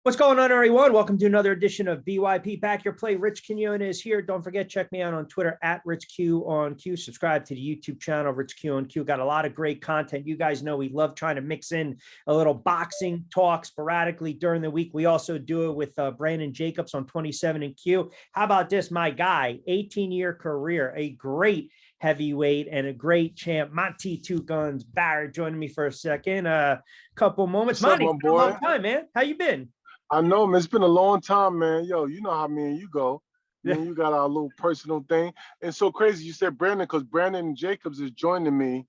What's going on, everyone? Welcome to another edition of BYP Back Your Play. Rich Quinones here. Don't forget, check me out on Twitter at RichQ on Q. Subscribe to the YouTube channel, Rich Q on Q. Got a lot of great content. You guys know we love trying to mix in a little boxing talk sporadically during the week. We also do it with Brandon Jacobs on 27 and Q. How about this? My guy, 18-year career, a great heavyweight and a great champ, Monte Two Guns Barrett, joining me for a second. Couple moments. What's up, Monty, my boy? long time, man. How you been? I know, man. It's been a long time, man. Yo, you know how me and you go. Me and you got our little personal thing. And so crazy you said Brandon, because Brandon Jacobs is joining me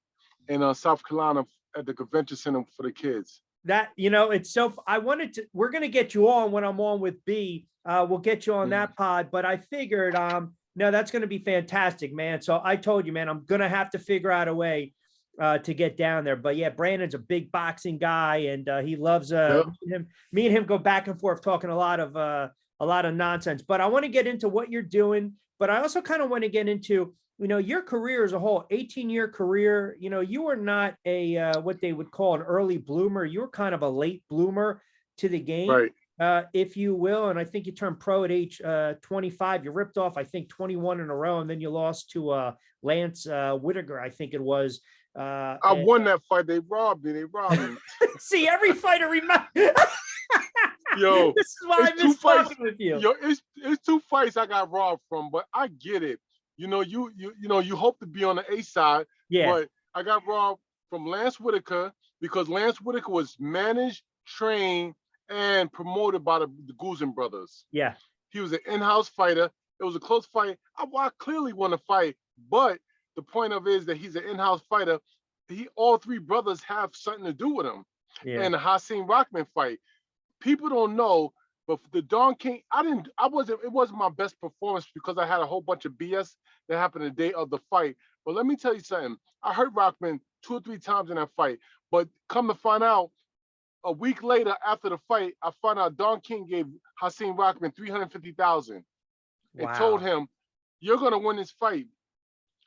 in South Carolina at the convention center for the kids. It's so, we're going to get you on when I'm on with B. We'll get you on that pod, but I figured, no, that's going to be fantastic, man. So I told you, man, I'm going to have to figure out a way to get down there. But yeah, Brandon's a big boxing guy, and he loves me and him go back and forth talking a lot of nonsense. But I want to get into what you're doing, but I also kind of want to get into, your career as a whole. 18-year career. You were not a what they would call an early bloomer. You were kind of a late bloomer to the game, right? If you will. And I think you turned pro at age 25. You ripped off, I think, 21 in a row, and then you lost to Lance Whitaker, I think it was. I won that fight. They robbed me. See, every fighter remember. Yo, this is why I miss talking with you. Yo, it's two fights I got robbed from, but I get it. You hope to be on the A side. Yeah. But I got robbed from Lance Whitaker because Lance Whitaker was managed, trained, and promoted by the Guzman brothers. Yeah. He was an in-house fighter. It was a close fight. I clearly won the fight, but the point of it is that he's an in-house fighter. All three brothers have something to do with him. Yeah. And the Hasim Rockman fight, people don't know, but for the Don King, it wasn't my best performance because I had a whole bunch of BS that happened the day of the fight. But let me tell you something. I hurt Rockman 2 or 3 times in that fight, but come to find out, a week later after the fight, I found out Don King gave Hasim Rockman $350,000 and told him, "You're gonna win this fight.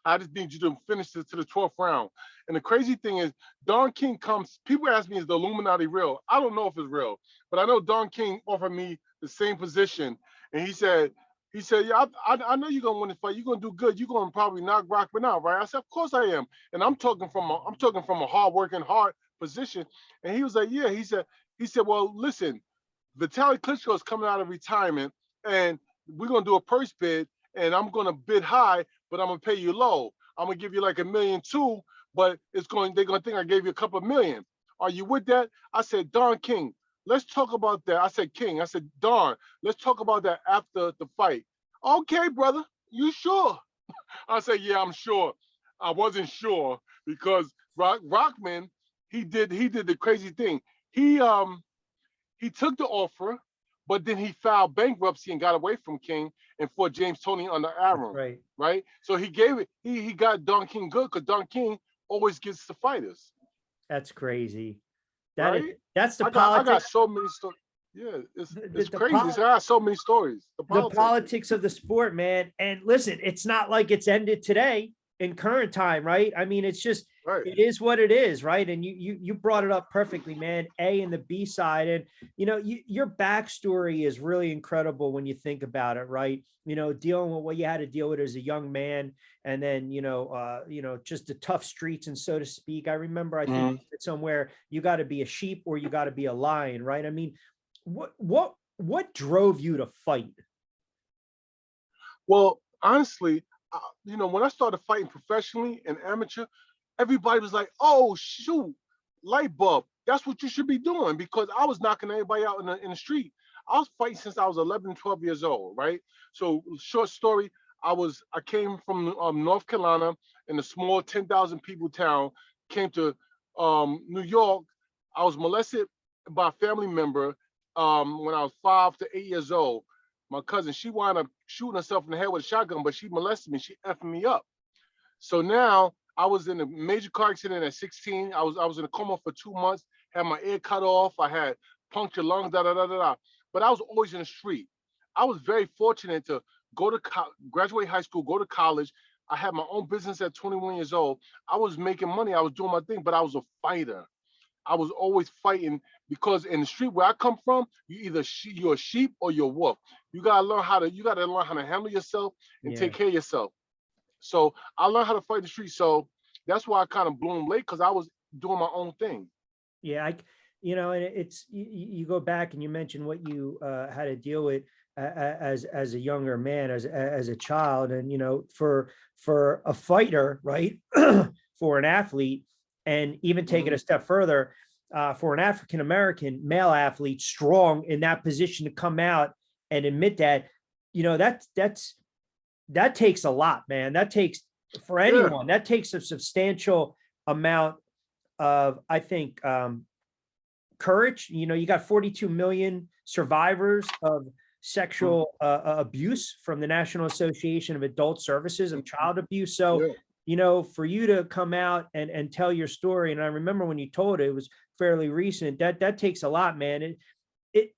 I just need you to finish this to the 12th round." And the crazy thing is, Don King comes, people ask me, is the Illuminati real? I don't know if it's real, but I know Don King offered me the same position. And he said, yeah, I know you're gonna win this fight. You're gonna do good. You're gonna probably knock Rockman out, right? I said, of course I am. And I'm talking from a hard-working, hard position. And he was like, yeah. He said, well, listen, Vitaly Klitschko is coming out of retirement, and we're gonna do a purse bid, and I'm gonna bid high, but I'm gonna pay you low. I'm gonna give you like $1.2 million, but they're gonna think I gave you a couple of million. Are you with that? I said, Don King, let's talk about that. I said, King, I said, Don, let's talk about that after the fight. Okay, brother, you sure? I said, yeah, I'm sure. I wasn't sure because Rockman, he did the crazy thing. He took the offer, but then he filed bankruptcy and got away from King and fought James Toney under Aaron. Right. So he gave it. He got Don King good because Don King always gets the fighters. That's crazy. That's the politics. I got so many stories. Yeah, it's crazy. I got so many stories. The politics of the sport, man. And listen, it's not like it's ended today in current time, right? I mean, it's just it is what it is, right? And you brought it up perfectly, man. A and the B side, and your backstory is really incredible when you think about it, right? Dealing with what you had to deal with as a young man, and then just the tough streets, and so to speak. I remember, I think somewhere, you got to be a sheep or you got to be a lion, right? I mean, what drove you to fight? Well, honestly, when I started fighting professionally and amateur, everybody was like, "Oh shoot, light bulb! That's what you should be doing," because I was knocking everybody out in the street. I was fighting since I was 11, 12 years old, right? So, short story, I came from North Carolina in a small 10,000 people town. Came to New York. I was molested by a family member when I was 5 to 8 years old. My cousin, she wound up shooting herself in the head with a shotgun, but she molested me. She effed me up. So now I was in a major car accident at 16. I was in a coma for 2 months, had my ear cut off. I had punctured lungs, But I was always in the street. I was very fortunate to go to graduate high school, go to college. I had my own business at 21 years old. I was making money. I was doing my thing, but I was a fighter. I was always fighting because in the street where I come from, you're a sheep or you're a wolf. You gotta learn how to handle yourself and take care of yourself. So I learned how to fight the street. So that's why I kind of bloomed late, because I was doing my own thing. Yeah, and it's you go back and you mentioned what you had to deal with as a younger man, as a child, and for a fighter, right? For an athlete, and even take it a step further, for an African American male athlete, strong in that position, to come out and admit that, that takes a lot, man. That takes, for anyone, that takes a substantial amount of, I think, courage. You got 42 million survivors of sexual abuse from the National Association of Adult Services of Child Abuse. So, for you to come out and tell your story, and I remember when you told it, it was fairly recent, that takes a lot, man. It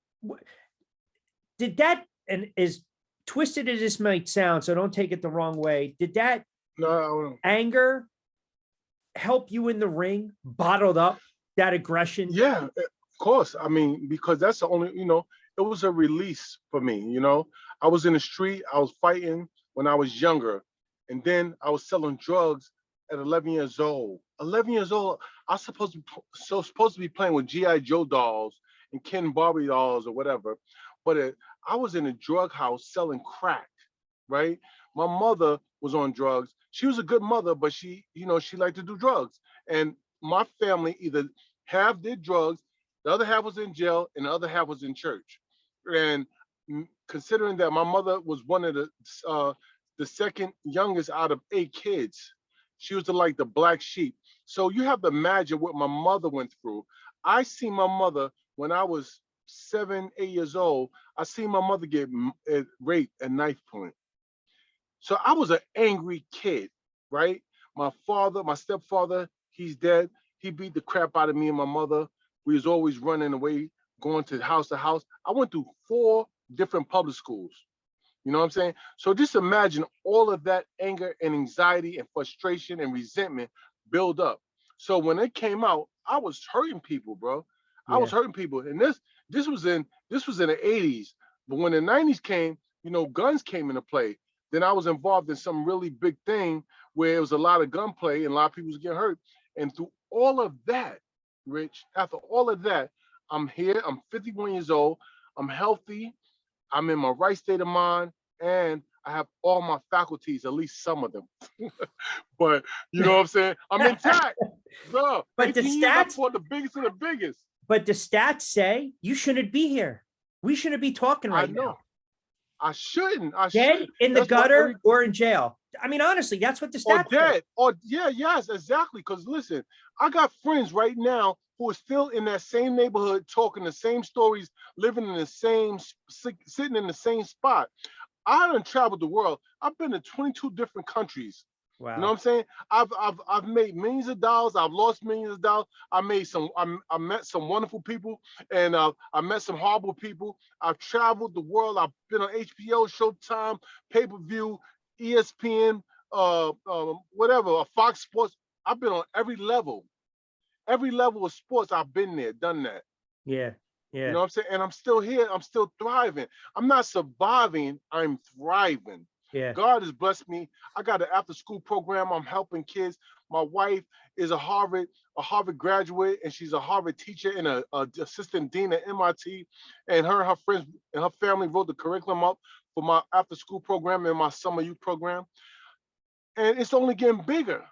did that, and as twisted as this might sound, so don't take it the wrong way, did that anger help you in the ring, bottled up that aggression? Yeah, of course. I mean, because that's the only, it was a release for me. I was in the street, I was fighting when I was younger, and then I was selling drugs at 11 years old. 11 years old, I was supposed to be playing with GI Joe dolls and Ken Barbie dolls or whatever, but I was in a drug house selling crack, right? My mother was on drugs. She was a good mother, but she liked to do drugs. And my family either half did drugs, the other half was in jail, and the other half was in church. And considering that my mother was one of the second youngest out of 8 kids, she was like the black sheep. So you have to imagine what my mother went through. I seen my mother when I was 7, 8 years old. I seen my mother get raped at knife point. So I was an angry kid, right? My stepfather, he's dead. He beat the crap out of me and my mother. We was always running away, going to house. I went through 4 different public schools. You know what I'm saying? So just imagine all of that anger and anxiety and frustration and resentment build up. So when it came out, I was hurting people, bro. I was hurting people. And this was in the 80s. But when the 90s came, guns came into play. Then I was involved in some really big thing where it was a lot of gunplay and a lot of people was getting hurt. And through all of that, Rich, after all of that, I'm here. I'm 51 years old. I'm healthy. I'm in my right state of mind, and I have all my faculties, at least some of them. But you know what I'm saying? I'm intact, bro. But the stats for the biggest of the biggest. But the stats say you shouldn't be here. We shouldn't be talking right now. I shouldn't. Dead in the gutter or in jail. I mean, honestly, that's what the stats say. Or yes, exactly. Because listen, I got friends right now who are still in that same neighborhood, talking the same stories, living in the same, sitting in the same spot. I done traveled the world. I've been to 22 different countries. Wow. You know what I'm saying? I've made millions of dollars. I've lost millions of dollars. I met some wonderful people, and I met some horrible people. I've traveled the world. I've been on HBO, Showtime, pay-per-view, ESPN, whatever, Fox Sports. I've been on every level of sports. I've been there, done that. Yeah. You know what I'm saying? And I'm still here. I'm still thriving. I'm not surviving. I'm thriving. Yeah. God has blessed me. I got an after-school program. I'm helping kids. My wife is a Harvard graduate, and she's a Harvard teacher and a assistant dean at MIT. And her friends and her family wrote the curriculum up for my after-school program and my summer youth program. And it's only getting bigger.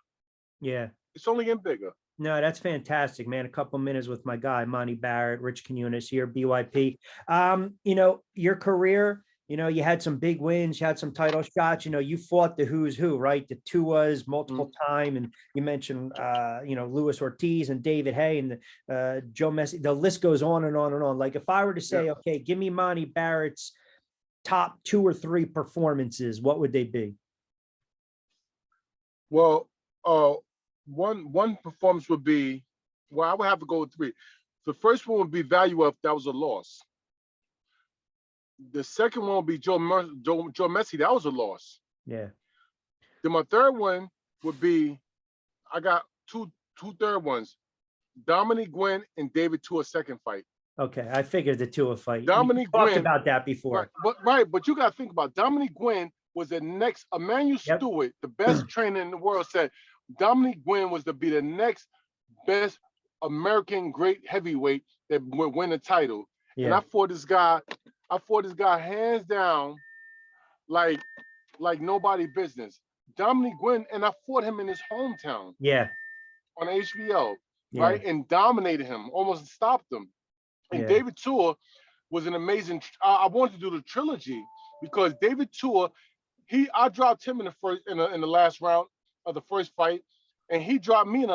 Yeah. It's only getting bigger. No, that's fantastic, man. A couple minutes with my guy, Monte Barrett, Rich Quinones here, BYP. Your career, you had some big wins, you had some title shots, you fought the who's who, right? The Tuas multiple time. And you mentioned, Luis Ortiz and David Hay and Joe Messi. The list goes on and on and on. Like if I were to say, okay, give me Monte Barrett's top 2 or 3 performances, what would they be? Well, one performance would be, I would have to go with 3. The first one would be Value Up. That was a loss. The second one would be Joe Messi. That was a loss. Yeah. Then my third one would be, I got two third ones. Dominic Gwynn and David Tua's second fight. Okay, I figured the two would fight. Dominic We talked Gwynn, about that before. but you got to think about Dominic Gwynn was the next. Emmanuel Yep. Stewart, the best trainer in the world, said Dominic Gwynn was to be the next best American great heavyweight that would win a title. And Yeah, I fought this guy hands down, like nobody business. Dominic Gwynn, and I fought him in his hometown yeah, on HBO, yeah, right? And dominated him, almost stopped him. And yeah, David Tua was an amazing. I wanted to do the trilogy because David Tua, I dropped him in the last round of the first fight, and he dropped me in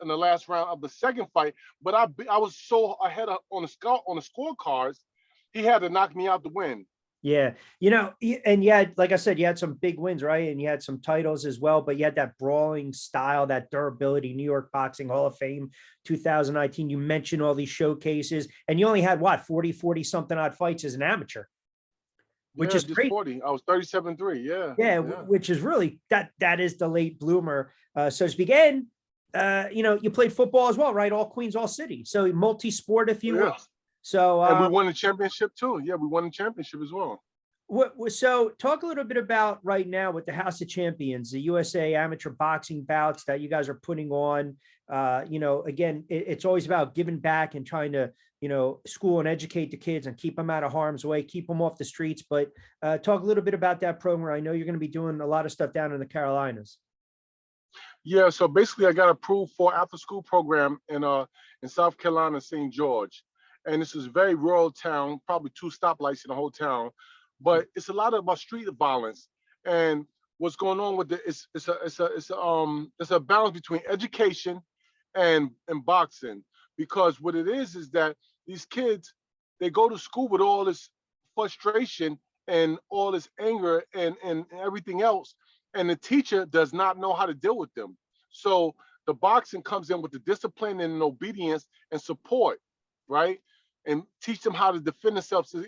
the last round of the second fight. But I was so ahead on the scorecards, he had to knock me out to win. yeah. You know, and you had, like I said, you had some big wins, right? And you had some titles as well, but you had that brawling style, that durability, New York Boxing Hall of Fame 2019. You mentioned all these showcases, and you only had what, 40 something odd fights as an amateur, which is just great. 40. I was 37-3. Yeah, which is really that is the late bloomer, so to speak. And you know, you played football as well, right? All Queens, all city. So multi-sport, if you will. So and we won the championship too. Yeah, we won the championship as well. So talk a little bit about right now with the House of Champions, the USA amateur boxing bouts that you guys are putting on. You know, again, it's always about giving back and trying to, you know, school and educate the kids and keep them out of harm's way, keep them off the streets. But talk a little bit about that program. I know you're going to be doing a lot of stuff down in the Carolinas. Yeah, so basically I got approved for after school program in South Carolina, St. George. And this is a very rural town, probably 2 stoplights in the whole town. But it's a lot about street violence. And what's going on with it's a balance between education and boxing. Because what it is that these kids, they go to school with all this frustration and all this anger and everything else. And the teacher does not know how to deal with them. So the boxing comes in with the discipline and obedience and support, right? And teach them how to defend themselves. So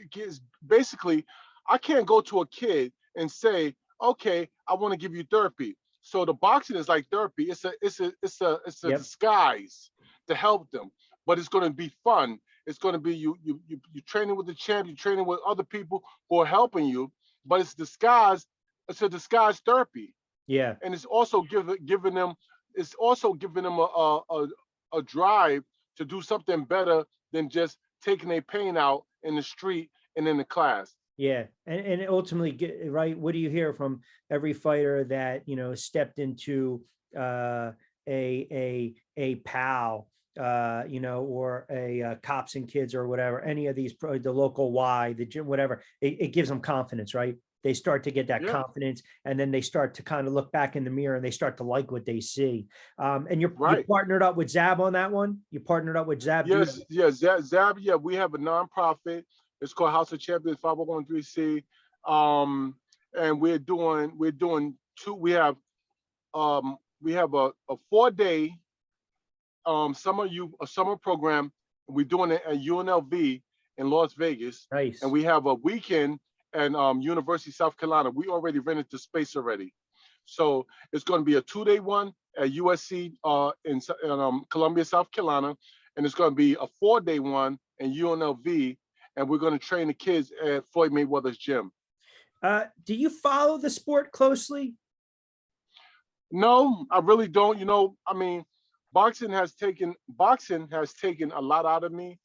basically, I can't go to a kid and say, okay, I want to give you therapy. So the boxing is like therapy. It's a disguise to help them, but it's going to be fun. It's going to be you training with the champ, you're training with other people who are helping you, but it's disguised. It's a disguised therapy. Yeah. And it's also giving them a drive to do something better than just taking their pain out in the street and in the class. Yeah. And ultimately, right, what do you hear from every fighter that, you know, stepped into a PAL, you know, or a Cops and Kids or whatever, any of these, the local Y, the gym, whatever, it gives them confidence, right? They start to get that confidence, and then they start to kind of look back in the mirror and they start to like what they see. And you partnered up with Zab on that one. You partnered up with Zab. Yes, Zab. Yeah, we have a nonprofit. It's called House of Champions 501(c). And we're doing two. We have a 4-day summer program. We're doing it at UNLV in Las Vegas. Nice. And we have a weekend and University of South Carolina. We already rented the space already. So it's going to be a 2-day one at USC in Columbia, South Carolina. And it's going to be a 4-day one in UNLV. And we're going to train the kids at Floyd Mayweather's gym. Do you follow the sport closely? No, I really don't. You know, I mean, boxing has taken a lot out of me,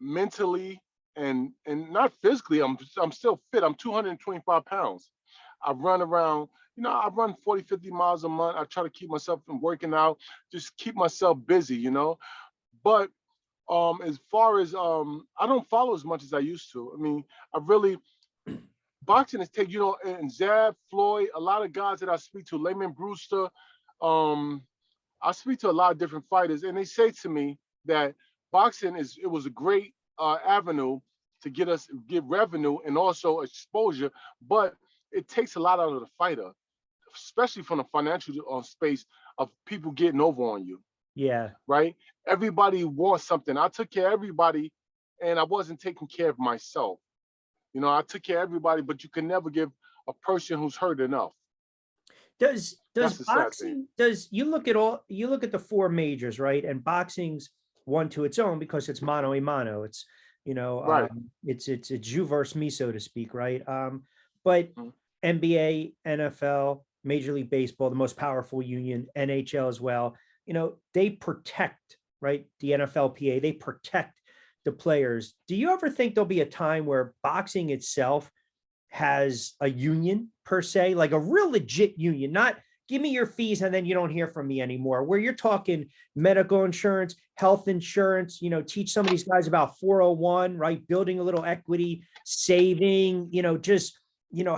mentally. And not physically, I'm still fit. I'm 225 pounds. I run around, you know, I run 40, 50 miles a month. I try to keep myself from working out, just keep myself busy, you know. But as far as I don't follow as much as I used to. I mean, boxing has taken, you know, and Zab, Floyd, a lot of guys that I speak to, Layman Brewster, I speak to a lot of different fighters, and they say to me that boxing was a great avenue to get revenue and also exposure, but it takes a lot out of the fighter, especially from the financial space of people getting over on you. Yeah. Right. Everybody wants something. I took care of everybody, and I wasn't taking care of myself. You know, I took care of everybody, but you can never give a person who's hurt enough. Does That's the sad thing. boxing, you look at the four majors, right? And boxing's one to its own because it's mano a mano. It's, Right. it's you versus me, so to speak, right? But Mhm. NBA, NFL, Major League Baseball, the most powerful union, NHL as well, they protect, right? The NFLPA, they protect the players. Do you ever think there'll be a time where boxing itself has a union per se, like a real legit union, not give me your fees and then you don't hear from me anymore, where you're talking medical insurance, health insurance, teach some of these guys about 401, right? Building a little equity, saving,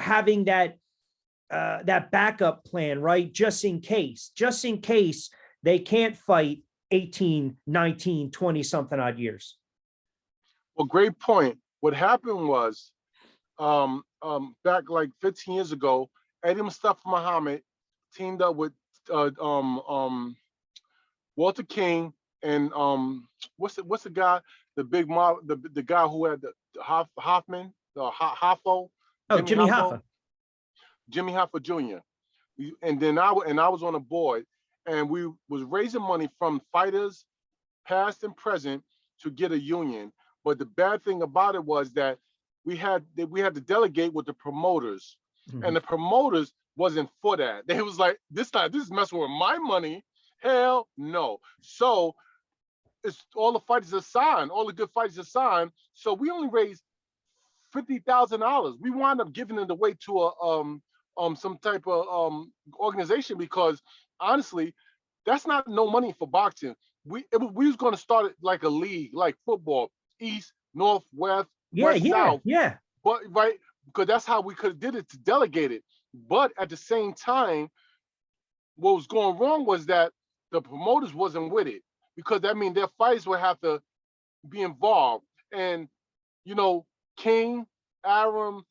having that backup plan, right? Just in case they can't fight 18, 19, 20 something odd years. Well, great point. What happened was, back like 15 years ago, Eddie Mustafa Muhammad teamed up with uh, um, um, Walter King and what's the guy, the big mob, the guy who had the Hoffman, the Hoffo, Oh, Jimmy Jimmy Hoffo, Hoffa. Jimmy Hoffa Jr. And then I was on a board, and we was raising money from fighters, past and present, to get a union. But the bad thing about it was that we had to delegate with the promoters, Mhm. and the promoters wasn't for that. They was like, this is messing with my money. Hell no. So it's all the fighters are signed, all the good fighters are signed. So we only raised $50,000. We wound up giving it away to some type of organization, because honestly, that's not no money for boxing. We was going to start it like a league, like football, East, North, West, Yeah, South. yeah. But right, because that's how we could have did it, to delegate it. But at the same time, what was going wrong was that the promoters wasn't with it, because that means their fighters would have to be involved. And King, Arum,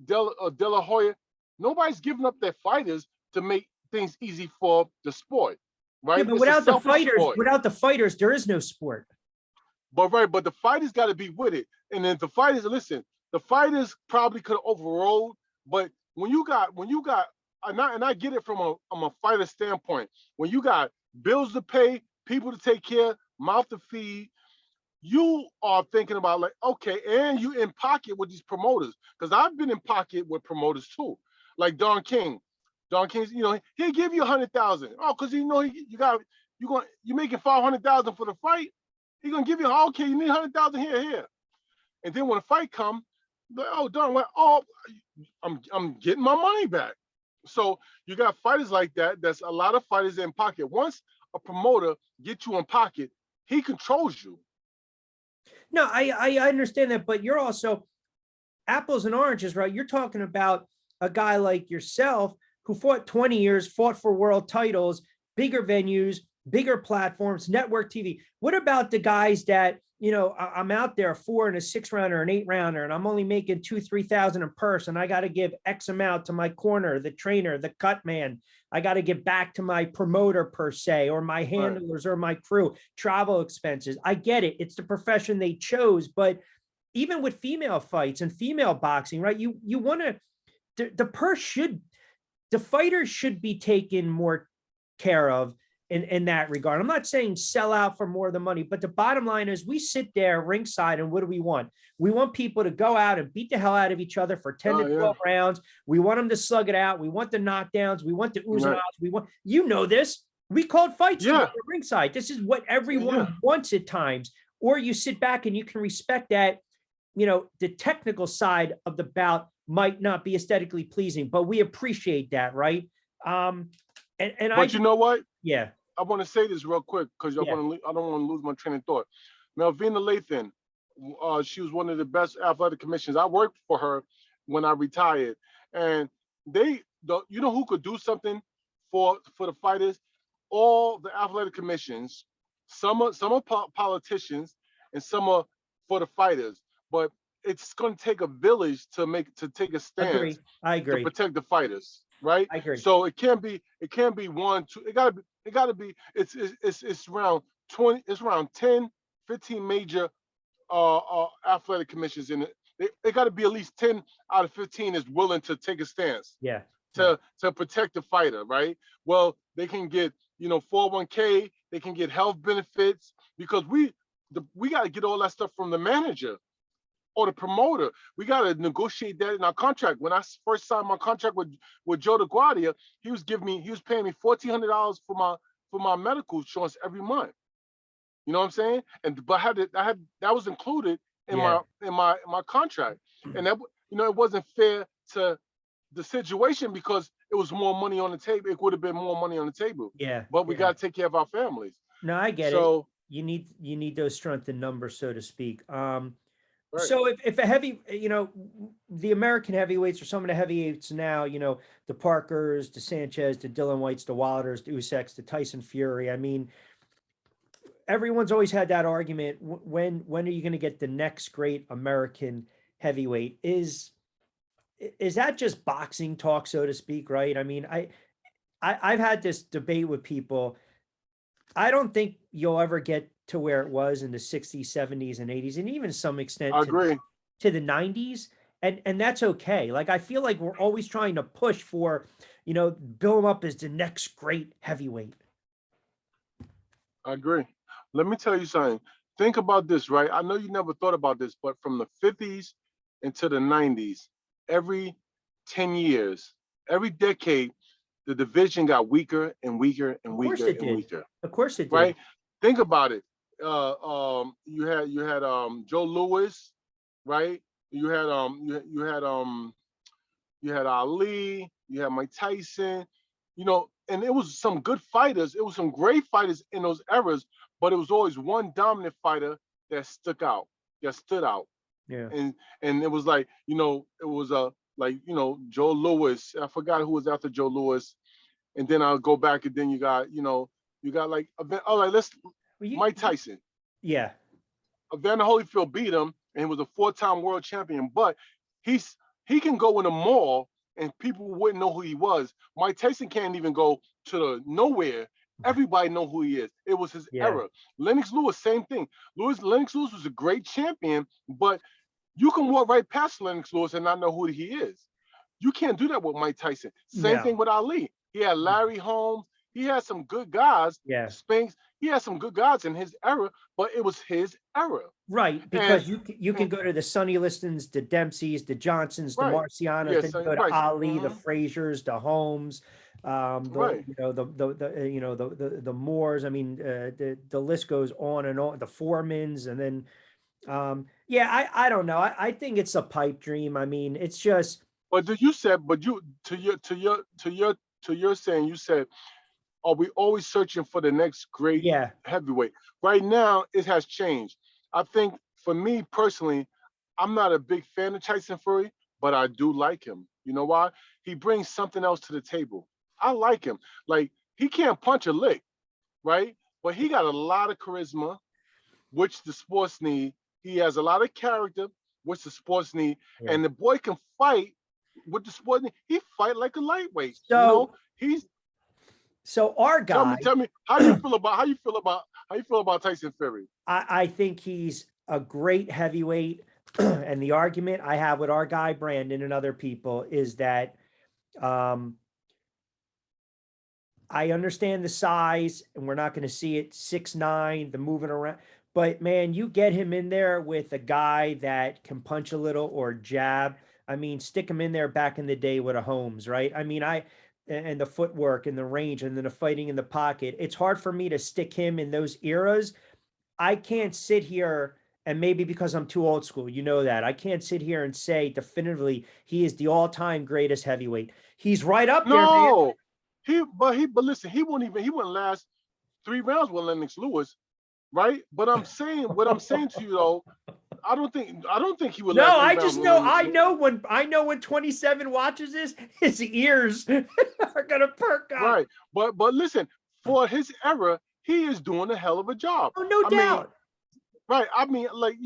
De La Hoya, nobody's giving up their fighters to make things easy for the sport, Yeah, right? but It's a selfish sport. without the fighters, there is no sport. But the fighters got to be with it. And then the fighters, listen, the fighters probably could have overrode, but when you got, and I get it from a fighter standpoint, when you got bills to pay, people to take care, mouth to feed, you are thinking about, like, okay, and you in pocket with these promoters, because I've been in pocket with promoters too, like Don King. Don King's, he'll give you 100,000. Oh, because you're making 500,000 for the fight. He's gonna give you, okay, you need 100,000 here. And then when the fight come, like, oh, Don, like, oh, I'm getting my money back. So you got fighters like that. That's a lot of fighters in pocket. Once a promoter gets you in pocket, he controls you. No, I understand that, but you're also apples and oranges, right? You're talking about a guy like yourself who fought 20 years, fought for world titles, bigger venues, bigger platforms, network TV. What about the guys that, I'm out there 4 and a 6 rounder, an 8 rounder, and I'm only making 2,000-3,000 a person. I got to give X amount to my corner, the trainer, the cut man. I got to give back to my promoter per se, or my handlers, or my crew, travel expenses. I get it. It's the profession they chose. But even with female fights and female boxing, right? You want to, the fighters should be taken more care of in that regard. I'm not saying sell out for more of the money, but the bottom line is we sit there ringside, and what do we want? We want people to go out and beat the hell out of each other for 10 to 12 rounds. We want them to slug it out. We want the knockdowns. We want the oohs and ahs. We want, this. We called fights at ringside. This is what everyone wants at times. Or you sit back and you can respect that, the technical side of the bout might not be aesthetically pleasing, but we appreciate that, right? But you know what? Yeah. I want to say this real quick, because I don't want to lose my train of thought. Melvina Lathan, she was one of the best athletic commissions. I worked for her when I retired, and who could do something for the fighters? All the athletic commissions. Some are politicians, and some are for the fighters. But it's going to take a village to take a stance. I agree. To protect the fighters, right? I agree. So it can't be one, two. It gotta be. It's around 20. It's around 10, 15 major athletic commissions in it. It got to be at least 10 out of 15 is willing to take a stance. Yeah. to protect the fighter, right? Well, they can get 401k, they can get health benefits, because we got to get all that stuff from the manager or the promoter. We got to negotiate that in our contract. When I first signed my contract with Joe DeGuardia, he was paying me $1,400 for my medical insurance every month. You know what I'm saying? But that was included in my contract, and that it wasn't fair to the situation, because it was more money on the table. It would have been more money on the table. Yeah. But we got to take care of our families. No, I get it. You need those strength in numbers, so to speak. Right. So if a heavy, the American heavyweights, or some of the heavyweights now, the Parkers, the Sanchez, the Dylan Whites, the Wilders, the Usyks, the Tyson Fury. I mean, everyone's always had that argument. When are you going to get the next great American heavyweight? Is that just boxing talk, so to speak, right? I mean, I've had this debate with people. I don't think you'll ever get to where it was in the 60s, 70s, and 80s, and even some extent I agree. to the 90s. And that's okay. Like, I feel like we're always trying to push for, build him up as the next great heavyweight. I agree. Let me tell you something. Think about this, right? I know you never thought about this, but from the 50s into the 90s, every 10 years, every decade, the division got weaker and weaker and weaker and weaker. Of course it did. Right? Think about it. You had Joe Louis, right? You had Ali, you had Mike Tyson, and it was some good fighters. It was some great fighters in those eras, but it was always one dominant fighter that stood out. Yeah. And it was like, it was Joe Louis. I forgot who was after Joe Louis. And then I'll go back, and then you got like, all right, Mike Tyson. Yeah. Evander Holyfield beat him, and he was a 4-time world champion. But he can go in a mall and people wouldn't know who he was. Mike Tyson can't even go to the nowhere. Everybody know who he is. It was his era. Lennox Lewis, same thing. Lennox Lewis was a great champion, but you can walk right past Lennox Lewis and not know who he is. You can't do that with Mike Tyson. Same thing with Ali. He had Larry Holmes. He had some good guys. Yeah. Spinks. He had some good guys in his era, but it was his era. Right, because you can go to the Sonny Listons, the Dempseys, the Johnsons, the Marcianos, then you go to Ali, the Fraziers, the Holmes, the Moores. I mean, the list goes on and on. The Foremans, and then I don't know. I think it's a pipe dream. I mean, it's just. But you said, to your saying, you said, are we always searching for the next great heavyweight? Right now, it has changed. I think for me personally, I'm not a big fan of Tyson Fury, but I do like him. You know why? He brings something else to the table. I like him. Like, he can't punch a lick, right? But he got a lot of charisma, which the sports need. He has a lot of character, which the sports need. Yeah. And the boy can fight with the sport. He fight like a lightweight. So, he's. So our guy. Tell me how you feel about Tyson Fury. I think he's a great heavyweight, and the argument I have with our guy Brandon and other people is that I understand the size, and we're not going to see it 6'9", the moving around. But man, you get him in there with a guy that can punch a little or jab. I mean, stick him in there back in the day with a Holmes, right? I mean, and the footwork and the range and then the fighting in the pocket. It's hard for me to stick him in those eras. I can't sit here, and maybe because I'm too old school, that. I can't sit here and say definitively he is the all-time greatest heavyweight. He's right up there, man. But listen, he wouldn't last 3 rounds with Lennox Lewis, right? But what I'm saying to you though, I don't think he would. No, I just know. I know when 27 watches this, his ears are gonna perk up. Right, but listen, for his era, he is doing a hell of a job. Oh, no doubt. Right. I mean, like,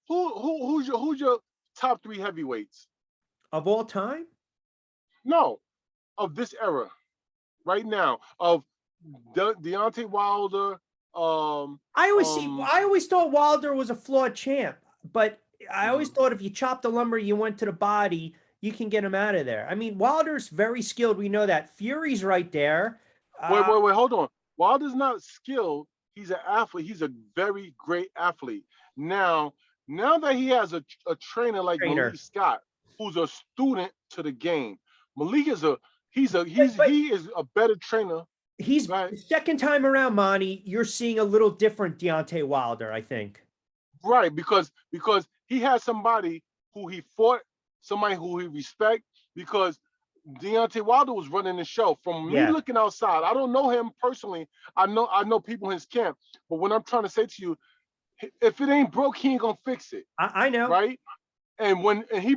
who's your top 3 heavyweights of all time? No, of this era, right now, of Deontay Wilder. I always thought Wilder was a flawed champ. But I always thought if you chopped the lumber, you went to the body, you can get him out of there. I mean, Wilder's very skilled. We know that. Fury's right there. Wait, hold on. Wilder's not skilled. He's an athlete. He's a very great athlete. Now, now that he has a trainer like Malik Scott, who's a student to the game, Malik is he is a better trainer. He's the second time around, Monty. You're seeing a little different Deontay Wilder, I think. Right, because he has somebody who he fought, somebody who he respect. Because Deontay Wilder was running the show. From me looking outside, I don't know him personally. I know people in his camp. But what I'm trying to say to you, if it ain't broke, he ain't gonna fix it. I know, right? And when he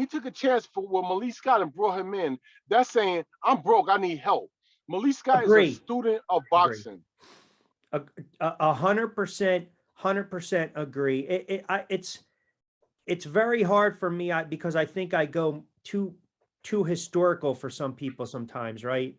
took a chance with Malik Scott and brought him in, that's saying I'm broke, I need help. Malik Scott is a student of boxing. 100% agree. It's very hard for me because I think I go too historical for some people sometimes, right?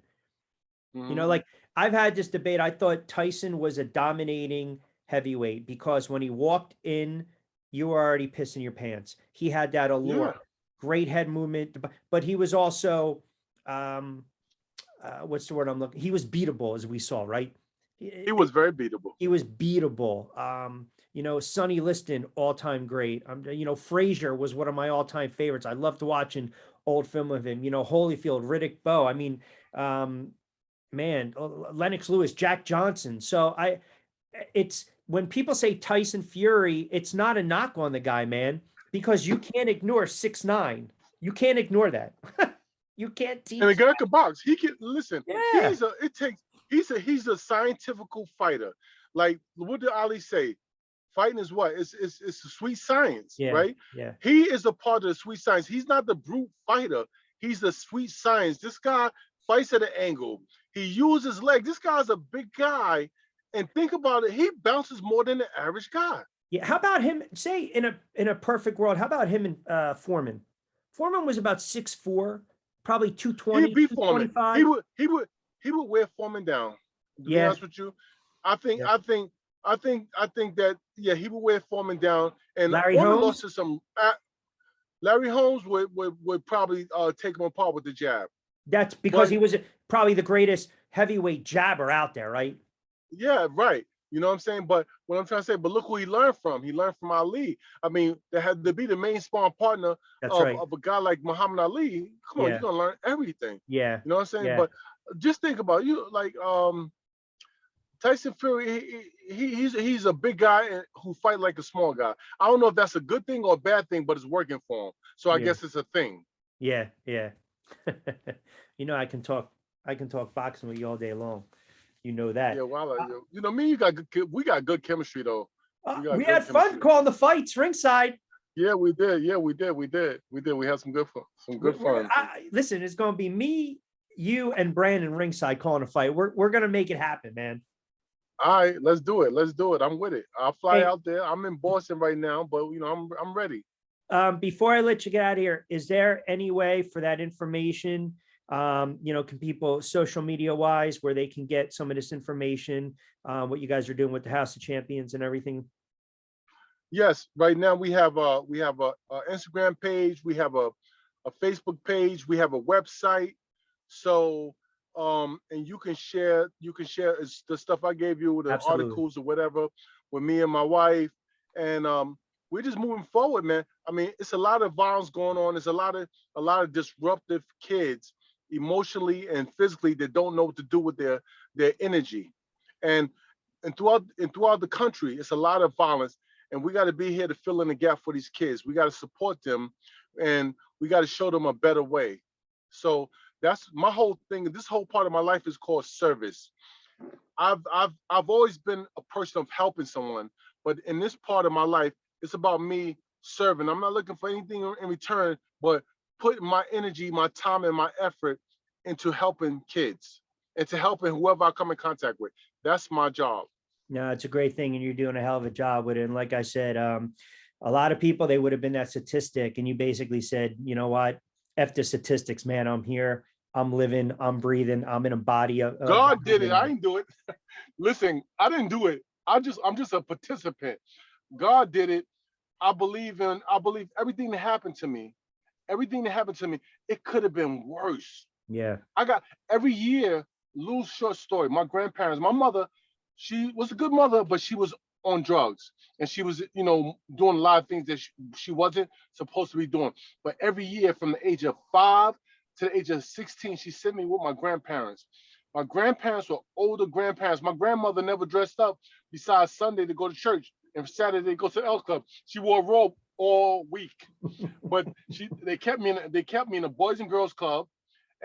Mm-hmm. You know, like I've had this debate. I thought Tyson was a dominating heavyweight because when he walked in, you were already pissing your pants. He had that allure, great head movement, but he was also, what's the word I'm looking? He was beatable, as we saw, right? He was very beatable. He was beatable. You know, Sonny Liston, all-time great. You know, Frazier was one of my all-time favorites. I loved watching old film of him. You know, Holyfield, Riddick Bowe. I mean, man, Lennox Lewis, Jack Johnson. So it's when people say Tyson Fury, it's not a knock on the guy, man, because you can't ignore 6'9". You can't ignore that. You can't teach. And the guy can box. He can listen. Yeah. He's a scientific fighter. Like what did Ali say? Fighting is what? It's a sweet science, right? Yeah. He is a part of the sweet science. He's not the brute fighter. He's the sweet science. This guy fights at an angle. He uses legs. This guy's a big guy. And think about it, he bounces more than the average guy. Yeah. How about him? Say in a perfect world, how about him and Foreman? Foreman was about 6'4", probably 220. He'd beat Foreman. He would wear Foreman down. To be honest with you, I think that he would wear Foreman down. And Larry Holmes lost to some. Larry Holmes would probably take him apart with the jab. That's because he was probably the greatest heavyweight jabber out there, right? Yeah, right. You know what I'm saying? But what I'm trying to say, but look who he learned from. He learned from Ali. I mean, they had to be the main sparring partner of a guy like Muhammad Ali. Come on, you're gonna learn everything. Yeah. You know what I'm saying? Yeah. But just think about you, like Tyson Fury. He's a big guy who fight like a small guy. I don't know if that's a good thing or a bad thing, but it's working for him. So I guess it's a thing. Yeah. You know, I can talk boxing with you all day long. You know that. Yeah, well, you know me. We got good chemistry though. We had fun calling the fights ringside. Yeah, we did. We had some good fun. Listen, it's going to be me, you, and Brandon ringside calling a fight. We're going to make it happen, man. All right, let's do it. I'm with it. I'll fly out there. I'm in Boston right now, but you know, I'm ready. Before I let you get out of here, is there any way for that information? You know, can people social media wise where they can get some of this information, what you guys are doing with the House of Champions and everything? Yes, right now we have a Instagram page, we have a Facebook page, we have a website. So and you can share the stuff I gave you, the articles or whatever, with me and my wife. And we're just moving forward, man. I mean, it's a lot of violence going on. There's a lot of disruptive kids emotionally and physically that don't know what to do with their energy. And throughout the country, it's a lot of violence. And we got to be here to fill in the gap for these kids. We got to support them, and we got to show them a better way. So that's my whole thing. This whole part of my life is called service. I've always been a person of helping someone, but in this part of my life, it's about me serving. I'm not looking for anything in return, but putting my energy, my time, and my effort into helping kids and to helping whoever I come in contact with. That's my job. No, it's a great thing, and you're doing a hell of a job with it. And like I said, a lot of people, they would have been that statistic, and you basically said, you know what, F the statistics, man. I'm here, I'm living, I'm breathing, I'm in a body of God did it. I didn't do it. Listen, I didn't do it. I'm just a participant. God did it. I believe everything that happened to me everything that happened to me, it could have been worse. Yeah. I got every year, little short story. My grandparents, my mother, she was a good mother, but she was on drugs and she was, doing a lot of things that she wasn't supposed to be doing. But every year from the age of 5 to the age of 16, she sent me with my grandparents. My grandparents were older grandparents. My grandmother never dressed up besides Sunday to go to church and Saturday to go to the L Club. She wore a robe all week. But they kept me in a Boys and Girls Club.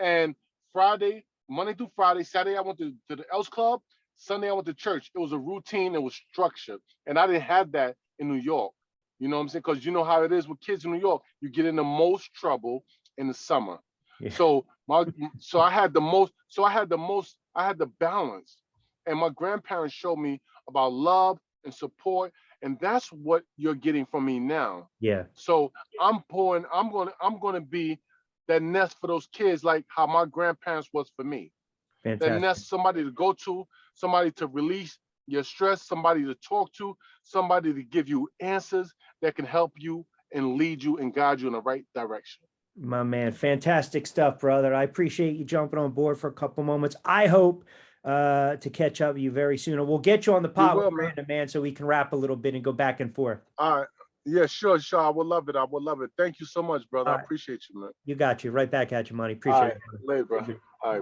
And Friday, Monday through Friday, Saturday I went to the Else Club. Sunday I went to church. It was a routine. It was structured, and I didn't have that in New York. You know what I'm saying? Because you know how it is with kids in New York. You get in the most trouble in the summer. Yeah. So I had the most. So I had the balance, and my grandparents showed me about love and support, and that's what you're getting from me now. Yeah. So I'm going to be that nest for those kids, like how my grandparents was for me. Fantastic. That nest, somebody to go to, somebody to release your stress, somebody to talk to, somebody to give you answers that can help you and lead you and guide you in the right direction. My man, fantastic stuff, brother. I appreciate you jumping on board for a couple moments. I hope to catch up with you very soon. We'll get you on the pod with Brandon, man, so we can rap a little bit and go back and forth. All right. Yeah, sure. I would love it. Thank you so much, brother. I appreciate you, man. You got you. Right back at you, money. Appreciate it. Later, bro. All right.